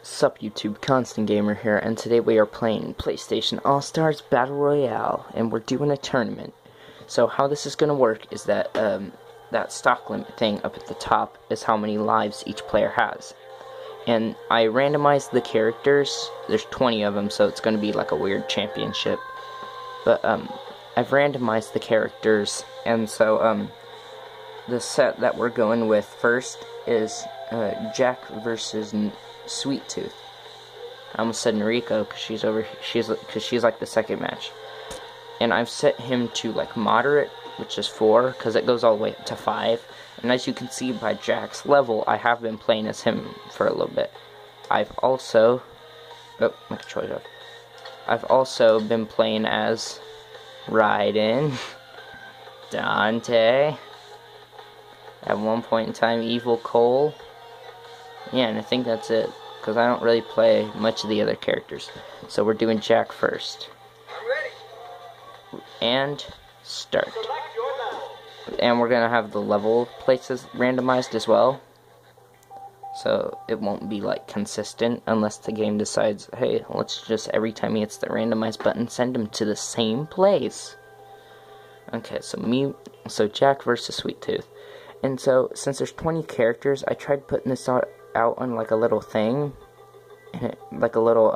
Sup YouTube, Constant Gamer here, and today we are playing PlayStation All-Stars Battle Royale, and we're doing a tournament. So how this is going to work is that, that stock limit thing up at the top is how many lives each player has. And I randomized the characters, there's 20 of them, so it's going to be like a weird championship. But, I've randomized the characters, and so, the set that we're going with first is, Jack versus Sweet Tooth. I almost said Noriko because she's like the second match. And I've set him to like moderate, which is 4, because it goes all the way up to 5. And as you can see by Jack's level, I have been playing as him for a little bit. I've also my controller's off. I've also been playing as Raiden, Dante, at one point in time Evil Cole. Yeah, and I think that's it, because I don't really play much of the other characters. So we're doing Jack first. And start. And we're going to have the level places randomized as well. So it won't be like consistent unless the game decides, hey, let's just every time he hits the randomize button, send him to the same place. Okay, so Jack versus Sweet Tooth. And so, since there's 20 characters, I tried putting this out on like a little thing, and like a little,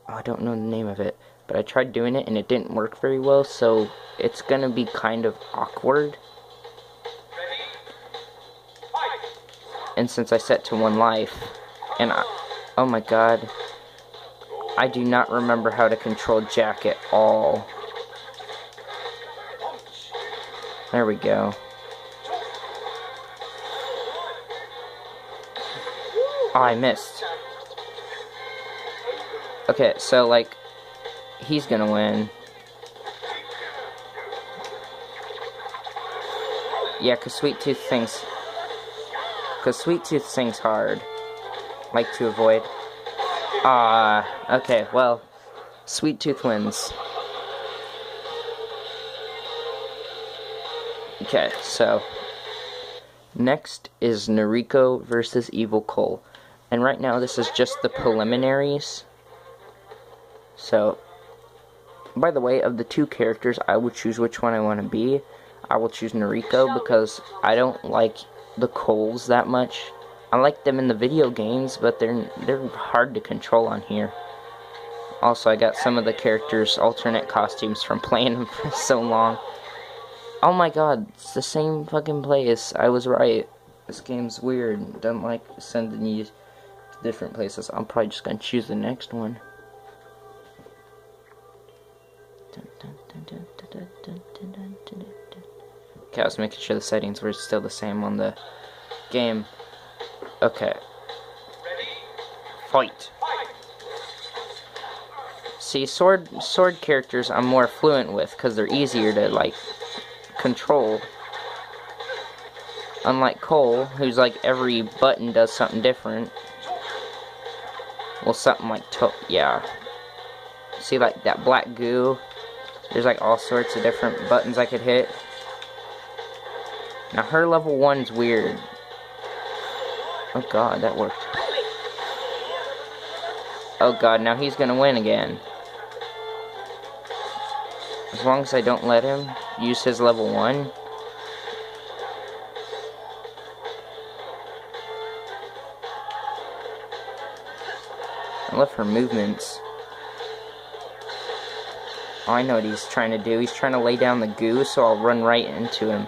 I don't know the name of it, but I tried doing it and it didn't work very well, so it's gonna be kind of awkward. And since I set to 1 life, and oh my god, I do not remember how to control Jack at all. There we go. Oh, I missed. Okay, so, like, he's gonna win. Yeah, because Sweet Tooth thinks hard. Like to avoid. Okay, well, Sweet Tooth wins. Okay, so next is Noriko versus Evil Cole. And right now this is just the preliminaries. So, by the way, of the 2 characters, I would choose which one I want to be. I will choose Noriko because I don't like the Coles that much. I like them in the video games, but they're hard to control on here. Also, I got some of the characters' alternate costumes from playing them for so long. Oh my god, it's the same fucking place. I was right. This game's weird. Doesn't like sending you to different places. I'm probably just gonna choose the next one. Okay, I was making sure the settings were still the same on the game. Okay. Fight. See, sword characters I'm more fluent with because they're easier to like control. Unlike Cole, who's like every button does something different. Well, something like yeah. See, like that black goo. There's like all sorts of different buttons I could hit. Now her level 1's weird. Oh god, that worked. Oh god, now he's gonna win again. As long as I don't let him use his level 1. I love her movements. Oh, I know what he's trying to do. He's trying to lay down the goo, so I'll run right into him.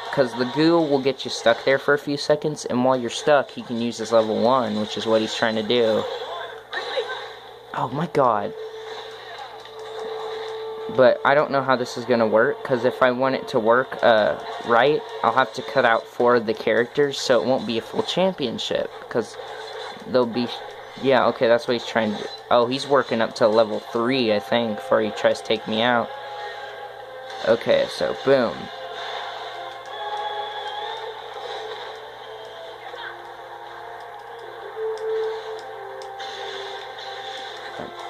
Because the goo will get you stuck there for a few seconds, and while you're stuck, he can use his level 1, which is what he's trying to do. Oh my god. But I don't know how this is going to work, because if I want it to work right, I'll have to cut out 4 of the characters, so it won't be a full championship, because there'll be... Yeah, okay, that's what he's trying to do. Oh, he's working up to level 3, I think, before he tries to take me out. Okay, so, boom.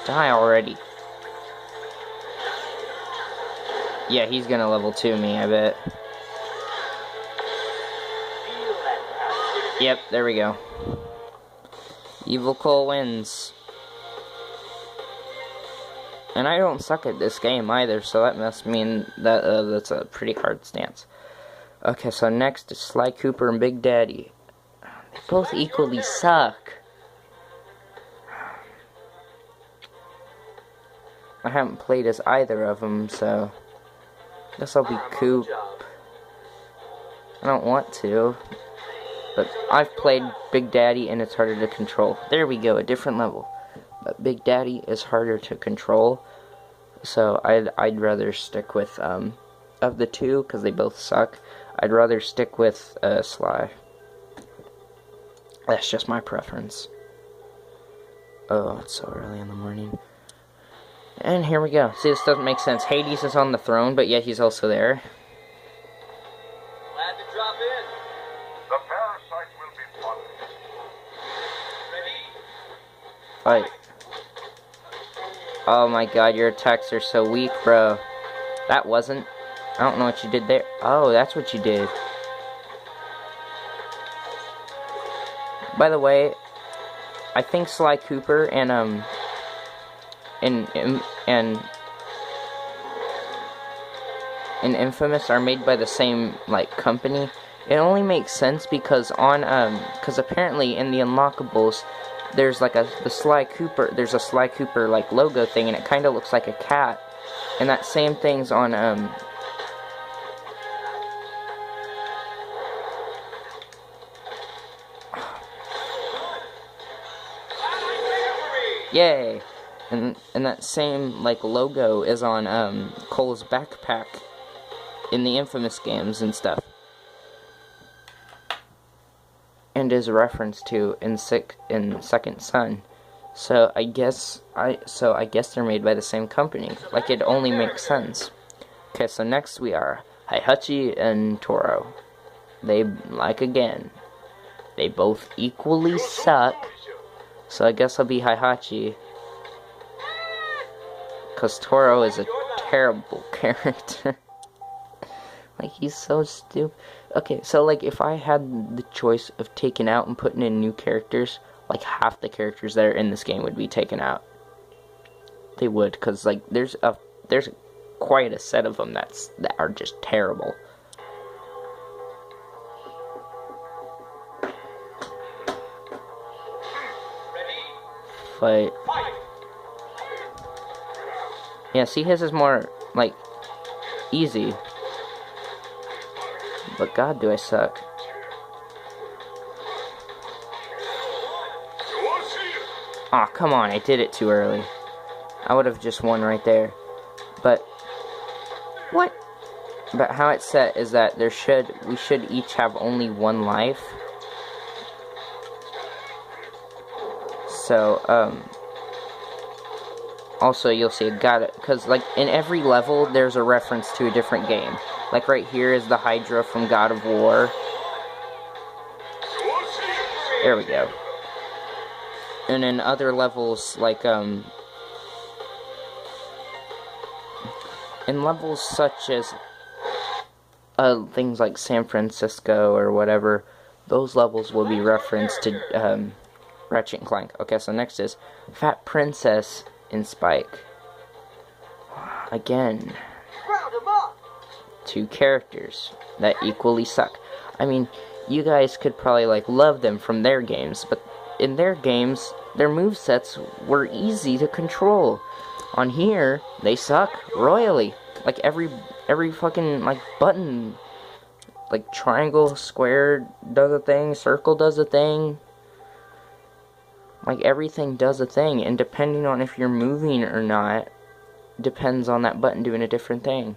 Die already. Yeah, he's gonna level 2 me, I bet. Yep, there we go. Evil Cole wins. And I don't suck at this game either, so that must mean that that's a pretty hard stance. Okay, so next is Sly Cooper and Big Daddy. They both equally suck. I haven't played as either of them, so I guess I'll be Coop. I don't want to, but I've played Big Daddy and it's harder to control. There we go, a different level. But Big Daddy is harder to control, so I'd rather stick with of the two, because they both suck. I'd rather stick with Sly. That's just my preference. Oh, it's so early in the morning. And here we go. See, this doesn't make sense. Hades is on the throne, but yet he's also there. Glad to drop in. The parasite will be punished. Ready? Fight. Oh my god, your attacks are so weak, bro. That wasn't... I don't know what you did there. Oh, that's what you did. By the way, I think Sly Cooper and Infamous are made by the same like company. It only makes sense because because apparently in the unlockables there's like there's a Sly Cooper like logo thing, and it kind of looks like a cat, and that same thing's on yay. And that same like logo is on Cole's backpack in the Infamous games and stuff, and is referenced to in Second Son. So I guess they're made by the same company. Like, it only makes sense. Okay, so next we are Heihachi and Toro. They again. They both equally suck. So I guess I'll be Heihachi. Because Toro is a terrible character. Like, he's so stupid. Okay, so, like, if I had the choice of taking out and putting in new characters, like, half the characters that are in this game would be taken out. They would, because, like, there's quite a set of them that are just terrible. Fight. Yeah, see, his is more, like, easy. But god, do I suck. Aw, oh, come on, I did it too early. I would have just won right there. But, what? But how it's set is that we should each have only one life. So, also, you'll see, got it, because, like, in every level, there's a reference to a different game. Like, right here is the Hydra from God of War. There we go. And in other levels, like, in levels such as, things like San Francisco or whatever, those levels will be referenced to, Ratchet & Clank. Okay, so next is Fat Princess and Spike. Again, two characters that equally suck. I mean, you guys could probably, like, love them from their games, but in their games, their movesets were easy to control. On here, they suck royally. Like, every fucking, like, button, like, triangle, square does a thing, circle does a thing. Like, everything does a thing, and depending on if you're moving or not, depends on that button doing a different thing.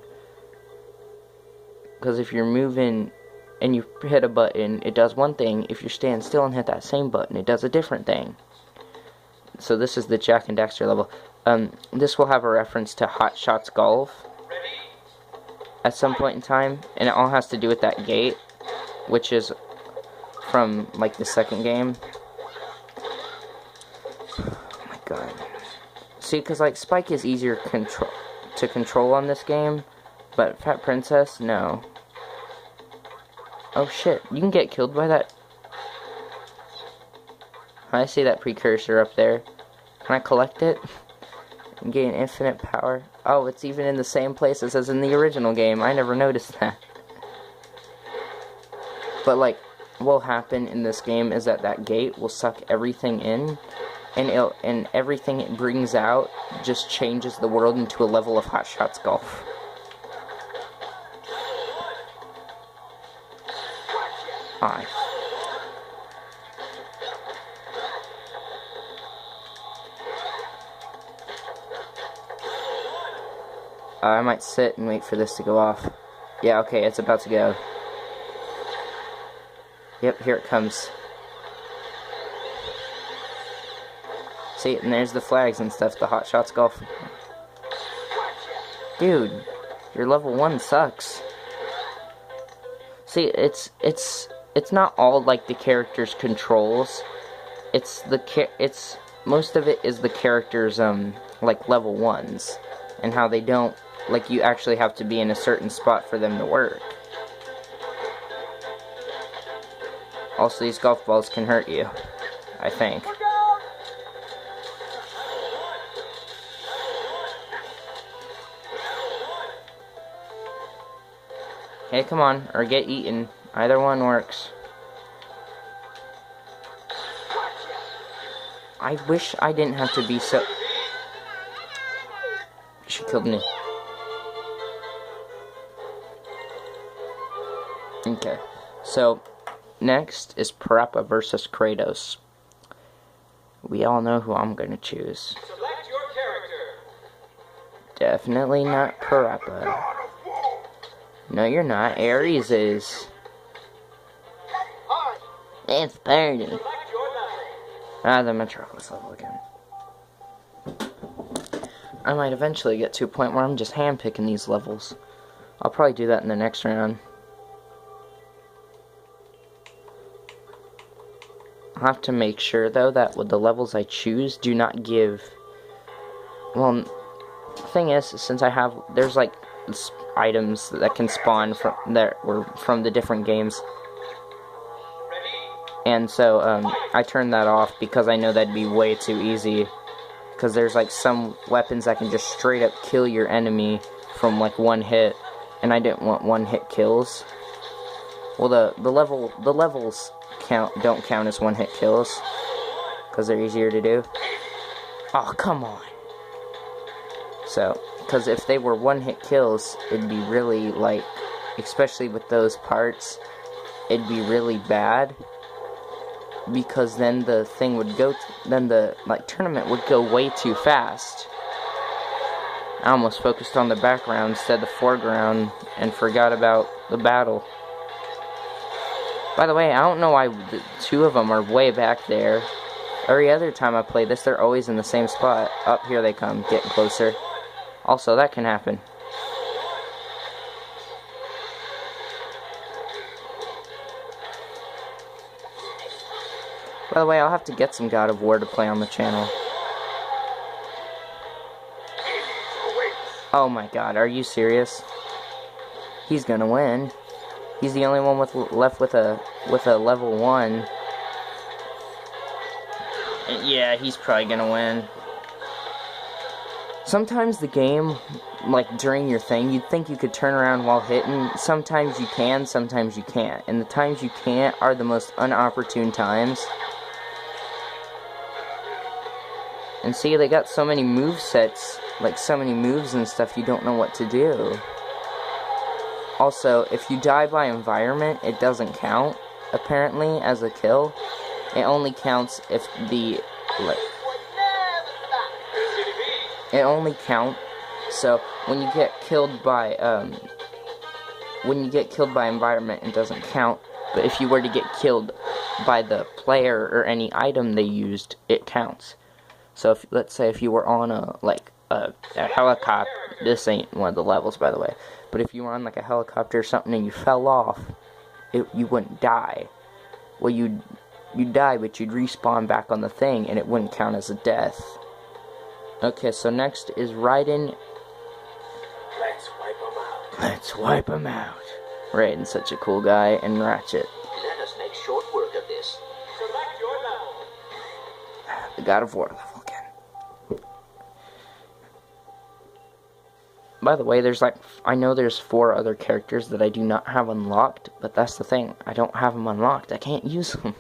Because if you're moving and you hit a button, it does one thing. If you're staying still and hit that same button, it does a different thing. So this is the Jak and Daxter level. This will have a reference to Hot Shots Golf at some point in time, and it all has to do with that gate, which is from, like, the second game. Oh my god. See, because, like, Spike is easier to control on this game, but Fat Princess, no. Oh shit, you can get killed by that. I see that precursor up there. Can I collect it? And gain infinite power? Oh, it's even in the same places as in the original game. I never noticed that. But, like, what will happen in this game is that gate will suck everything in, and everything it brings out just changes the world into a level of Hot Shots Golf. Hi. I might sit and wait for this to go off. Yeah, okay, it's about to go. Yep, here it comes. See, and there's the flags and stuff, the Hot Shots Golf. Dude, your level 1 sucks. See, it's not all like the character's controls. Most of it is the character's like level 1s and how they don't, like, you actually have to be in a certain spot for them to work. Also, these golf balls can hurt you, I think. Okay, come on, or get eaten. Either one works. I wish I didn't have to be so... She killed me. Okay, so next is Parappa versus Kratos. We all know who I'm gonna choose. Select your character. Definitely not Parappa. No, you're not. Ares is. Hi. It's party. Select your level. Ah, the Metropolis level again. I might eventually get to a point where I'm just handpicking these levels. I'll probably do that in the next round. I'll have to make sure, though, that with the levels I choose do not give... Well, the thing is, since I have... There's, like, items that can spawn from the different games. And so, I turned that off because I know that'd be way too easy. Because there's, like, some weapons that can just straight up kill your enemy from, like, one hit. And I didn't want one-hit kills. Well, the levels don't count as one-hit kills. Because they're easier to do. Oh, come on. So, because if they were one-hit kills, it'd be really, like, especially with those parts, it'd be really bad. Because then the thing would go, then the, like, tournament would go way too fast. I almost focused on the background instead of the foreground and forgot about the battle. By the way, I don't know why the two of them are way back there. Every other time I play this, they're always in the same spot. Up here they come, getting closer. Also, that can happen. By the way, I'll have to get some God of War to play on the channel. Oh my god, are you serious? He's gonna win. He's the only one left with a level 1. Yeah, he's probably gonna win. Sometimes the game, like during your thing, you'd think you could turn around while hitting. Sometimes you can, sometimes you can't. And the times you can't are the most unopportune times. And see, they got so many movesets, like so many moves and stuff, you don't know what to do. Also, if you die by environment, it doesn't count, apparently, as a kill. It only counts if the, like, it only counts, so when you get killed by, environment, it doesn't count. But if you were to get killed by the player or any item they used, it counts. So if, let's say if you were on a helicopter, this ain't one of the levels, by the way, but if you were on like a helicopter or something and you fell off, you wouldn't die. Well, you'd die, but you'd respawn back on the thing, and it wouldn't count as a death. Okay, so next is Raiden. Let's wipe them out. Let's wipe him out. Raiden's such a cool guy, and Ratchet. Let us make short work of this. Select your level. the God of War level again. By the way, I know there's 4 other characters that I do not have unlocked, but that's the thing. I don't have them unlocked. I can't use them.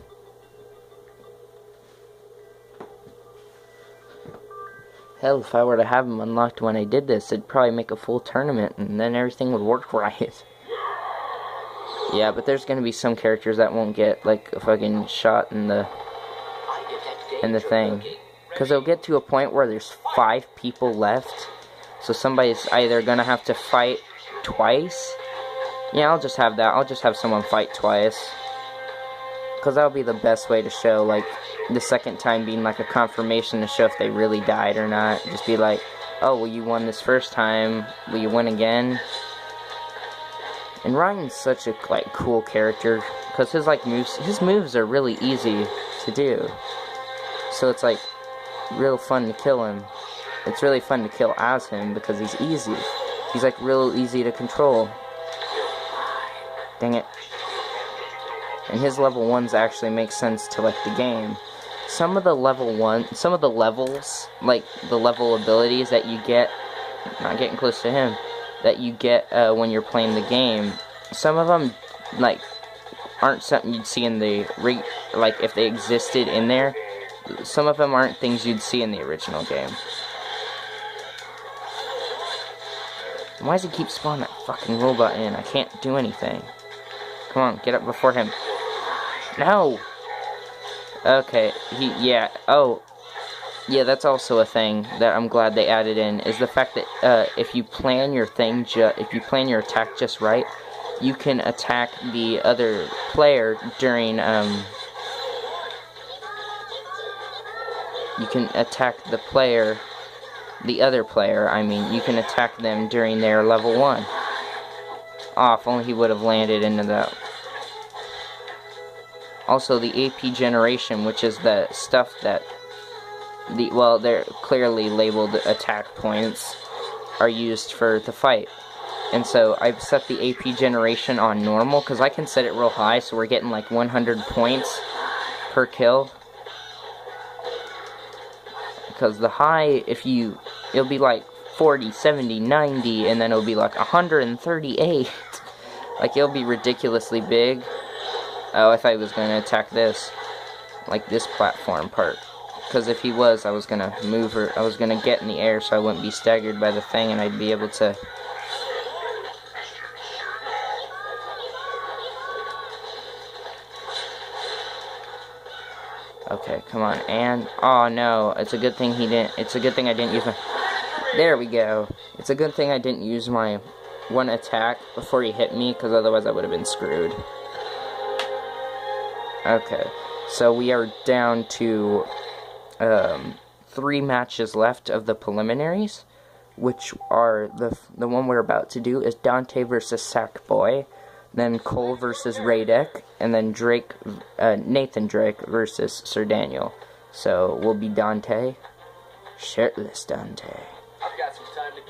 Hell, if I were to have them unlocked when I did this, it'd probably make a full tournament, and then everything would work right. Yeah, but there's gonna be some characters that won't get, like, a fucking shot in the thing. Because it'll get to a point where there's 5 people left, so somebody's either gonna have to fight twice. Yeah, I'll just have that. I'll just have someone fight twice. Because that'll be the best way to show, like, the second time being like a confirmation to show if they really died or not. Just be like, oh, well, you won this first time, will you win again? And Ryan's such a, like, cool character, because his moves are really easy to do. So it's, like, real fun to kill him. It's really fun to kill as him, because he's easy. He's, like, real easy to control. Dang it. And his level 1s actually make sense to, like, the game. Some of the levels, like, the level abilities that you get, not getting close to him, that you get when you're playing the game, some of them, like, aren't something you'd see in the, like, if they existed in there, some of them aren't things you'd see in the original game. Why does he keep spawning that fucking robot in? I can't do anything. Come on, get up before him. No! Okay, yeah, that's also a thing that I'm glad they added in, is the fact that, if you plan your attack just right, you can attack the other player during, you can attack the other player, I mean, you can attack them during their level 1. Oh, if only he would have landed into that. Also, the AP generation, which is the stuff that they're clearly labeled attack points, are used for the fight. And so I've set the AP generation on normal, because I can set it real high, so we're getting like 100 points per kill. Because the high, it'll be like 40, 70, 90, and then it'll be like 138. Like, it'll be ridiculously big. Oh, I thought he was going to attack this. Like, this platform part. Because if he was, I was going to move her. I was going to get in the air so I wouldn't be staggered by the thing, and I'd be able to... Okay, come on. And... oh, no. It's a good thing he didn't... It's a good thing I didn't use my... There we go. It's a good thing I didn't use my one attack before he hit me, because otherwise I would have been screwed. Okay, so we are down to 3 matches left of the preliminaries, which are the one we're about to do is Dante versus Sackboy, then Cole versus Radek, and then Nathan Drake versus Sir Daniel. So we'll be Dante, shirtless Dante,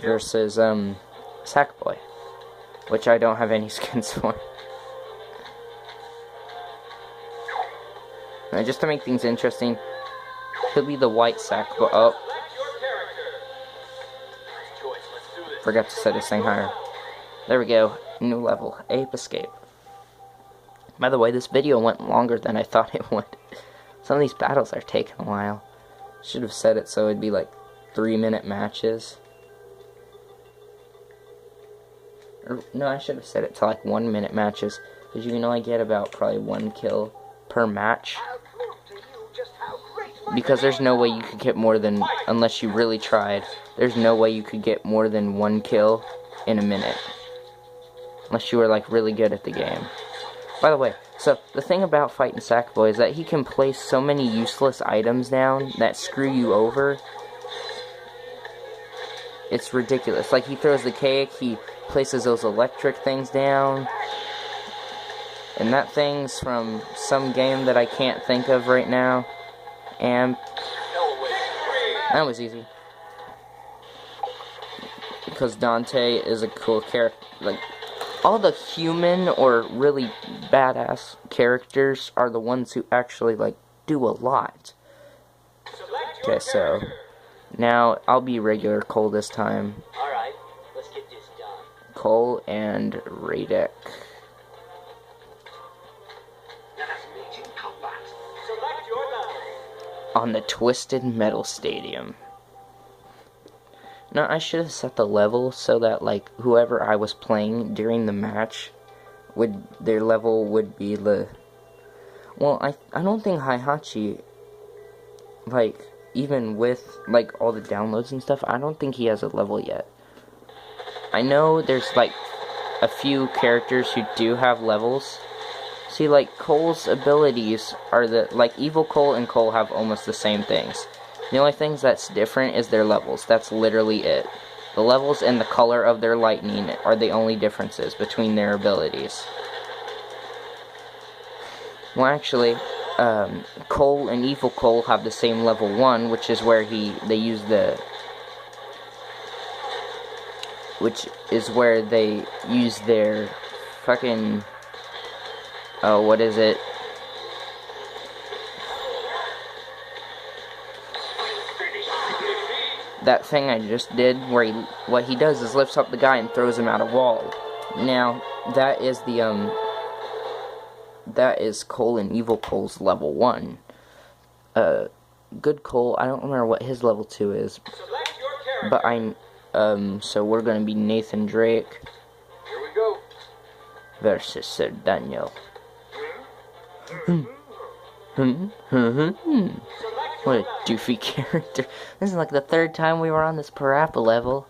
versus Sackboy, which I don't have any skins for. And just to make things interesting, he'll be the white Sackboy. Oh. Forgot to set his thing higher. There we go. New level. Ape Escape. By the way, this video went longer than I thought it would. Some of these battles are taking a while. Should have set it so it'd be like 3-minute matches. No, I should have set it to like 1-minute matches. Because you can only get about probably 1 kill per match. Because there's no way you could get more than, unless you really tried, there's no way you could get more than 1 kill in a minute. Unless you were like really good at the game. By the way, so the thing about fighting Sackboy is that he can place so many useless items down that screw you over. It's ridiculous. Like, he throws the cake, he places those electric things down. And that thing's from some game that I can't think of right now. And that was easy. Because Dante is a cool character. Like, all the human or really badass characters are the ones who actually, like, do a lot. your Okay, so character. now I'll be regular Cole this time. Alright, let's get this done. Cole and Radek. Select your line. On the Twisted Metal Stadium. Now, I should have set the level so that, like, whoever I was playing during the match, their level would be the... Well, I don't think Heihachi, like, even with, like, all the downloads and stuff, I don't think he has a level yet. I know there's, like, a few characters who do have levels. See, like, Cole's abilities are like, Evil Cole and Cole have almost the same things. The only things that's different is their levels. That's literally it. The levels and the color of their lightning are the only differences between their abilities. Well, actually, Cole and Evil Cole have the same level 1, which is where they use their fucking... Oh, what is it? That thing I just did, where what he does is lifts up the guy and throws him out a wall. Now, that is Cole and Evil Cole's level 1. Good Cole, I don't remember what his level 2 is. Select your character. But so we're gonna be Nathan Drake Here we go. versus Sir Daniel. Select What your a line. doofy character. This is like the 3rd time we were on this Parappa level.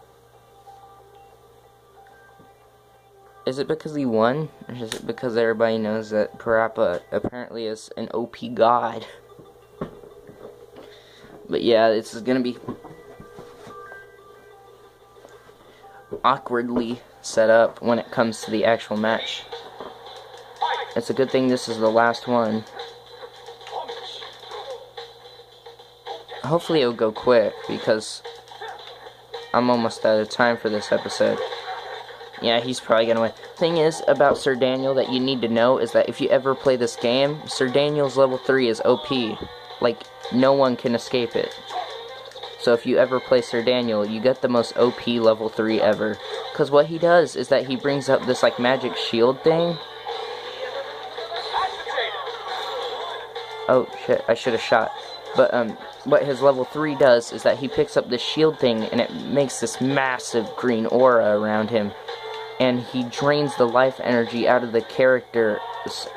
Is it because he won? Or is it because everybody knows that Parappa apparently is an OP god? But yeah, this is gonna be awkwardly set up when it comes to the actual match. It's a good thing this is the last one. Hopefully it'll go quick, because I'm almost out of time for this episode. Yeah, he's probably gonna win. Thing is about Sir Daniel that you need to know is that if you ever play this game, Sir Daniel's level 3 is OP. Like, no one can escape it. So if you ever play Sir Daniel, you get the most OP level 3 ever. Because what he does is that he brings up this, like, magic shield thing. Oh, shit, I should have shot. But, what his level 3 does is that he picks up this shield thing, and it makes this massive green aura around him. And he drains the life energy out of the characters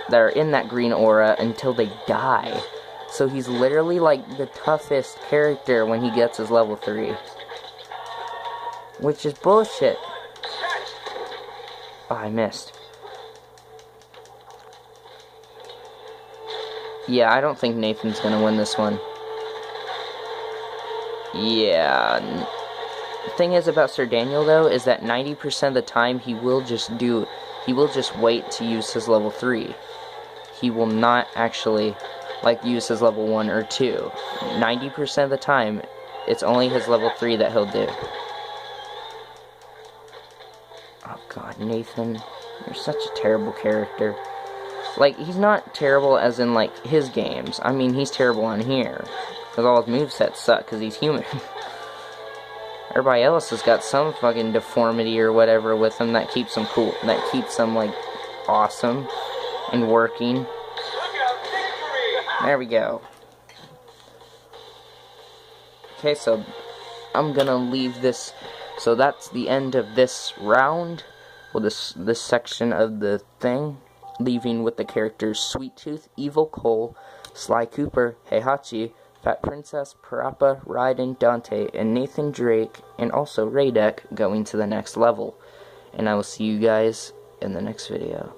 that are in that green aura until they die. So he's literally, like, the toughest character when he gets his level 3. Which is bullshit. Oh, I missed. Yeah, I don't think Nathan's gonna win this one. Yeah. The thing is about Sir Daniel, though, is that 90% of the time he will just wait to use his level 3. He will not actually, like, use his level 1 or 2. 90% of the time, it's only his level 3 that he'll do. Oh god, Nathan, you're such a terrible character. Like, he's not terrible as in, like, his games. I mean, he's terrible on here. Because all his movesets suck, because he's human. Everybody else has got some fucking deformity or whatever with him that keeps him cool. That keeps him, like, awesome and working. Look out, victory! There we go. Okay, so I'm gonna leave this. So that's the end of this round. Well, this section of the thing. Leaving with the characters Sweet Tooth, Evil Cole, Sly Cooper, Heihachi, Fat Princess, Parappa, Raiden, Dante, and Nathan Drake, and also Radek going to the next level. And I will see you guys in the next video.